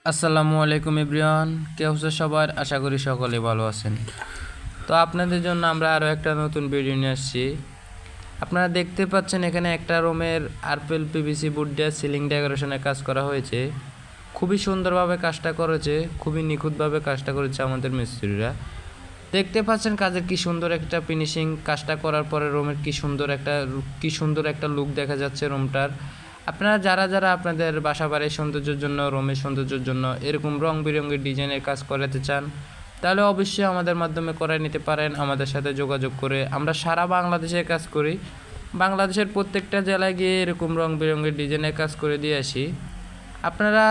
আসসালামু আলাইকুম এভরিওয়ান, কে হচ্ছে সবার, আশা করি সকলে ভালো আছেন। তো আপনাদের জন্য আমরা আরও একটা নতুন ভিডিও নিয়ে আসছি। আপনারা দেখতে পাচ্ছেন এখানে একটা রুমের আরপিএল পিভিসি বোর্ড দিয়ে সিলিং ডেকোরেশনের কাজ করা হয়েছে। খুবই সুন্দরভাবে কাজটা করেছে, খুবই নিখুঁতভাবে কাজটা করেছে আমাদের মিস্ত্রিরা। দেখতে পাচ্ছেন কাজের কি সুন্দর একটা ফিনিশিং, কাজটা করার পরে রুমের কি সুন্দর একটা লুক দেখা যাচ্ছে রুমটার। আপনারা যারা আপনাদের বাসা বাড়ির সৌন্দর্যের জন্য, রুমের সৌন্দর্যের জন্য এরকম রং বেরঙের ডিজাইনের কাজ করাতে চান, তাহলে অবশ্যই আমাদের মাধ্যমে করাই নিতে পারেন আমাদের সাথে যোগাযোগ করে। আমরা সারা বাংলাদেশে কাজ করি, বাংলাদেশের প্রত্যেকটা জেলায় গিয়ে এরকম রং বেরঙের ডিজাইনের কাজ করে দিয়ে আসি। আপনারা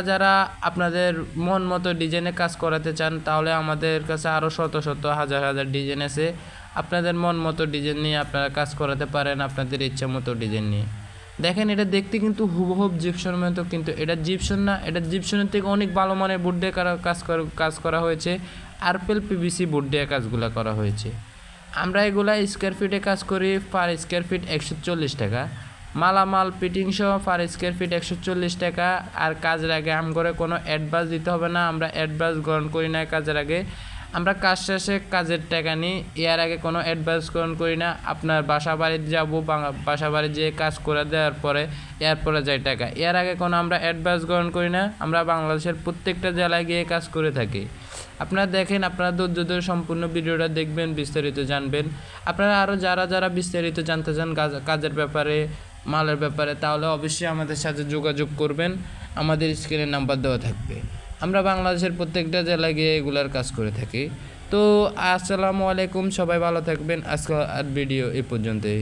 যারা আপনাদের মন মতো ডিজাইনে কাজ করাতে চান, তাহলে আমাদের কাছে আরও শত হাজার ডিজাইন আছে। আপনাদের মন মতো ডিজাইন নিয়ে আপনারা কাজ করাতে পারেন, আপনাদের ইচ্ছা মতো ডিজাইন নিয়ে। দেখেন, এটা দেখতে কিন্তু হুবহুব জিপসনের মতো, কিন্তু এটা জিপসন না, এটা জিপসনের থেকে অনেক ভালো মানের বোর্ড দিয়ে কাজ করা হয়েছে। আরপিএল পিভিসি বোর্ড দিয়ে কাজগুলো করা হয়েছে। আমরা এগুলা স্কোয়ার ফিটে কাজ করি, পার স্কোয়ার ফিট 140 টাকা। মালামাল ফিটিং সহ পার স্কোয়ার ফিট 140 টাকা। আর কাজের আগে আমগরে কোনো অ্যাডভান্স দিতে হবে না, আমরা অ্যাডভান্স গ্রহণ করি না কাজের আগে। আমরা কাজ শেষে কাজের টাকা নিই, এর আগে কোনো অ্যাডভান্স গ্রহণ করি না। আপনার বাসা বাড়িতে যাবো, বাসা বাড়ি যেয়ে কাজ করে দেওয়ার পরে এরপরে যায় টাকা, এর আগে কোনো আমরা অ্যাডভান্স গ্রহণ করি না। আমরা বাংলাদেশের প্রত্যেকটা জেলায় গিয়ে কাজ করে থাকি। আপনারা দেখেন, আপনারা ধৈর্য ধরে সম্পূর্ণ ভিডিওটা দেখবেন, বিস্তারিত জানবেন। আপনারা আরও যারা বিস্তারিত জানতে চান কাজের ব্যাপারে, মালের ব্যাপারে, তাহলে অবশ্যই আমাদের সাথে যোগাযোগ করবেন। আমাদের স্ক্রিনে নাম্বার দেওয়া থাকবে। আমরা বাংলাদেশের প্রত্যেকটা জেলায় গিয়ে এগুলার কাজ করে থাকি। তো আসসালামু আলাইকুম, সবাই ভালো থাকবেন। আজকে আর ভিডিও এ পর্যন্তই।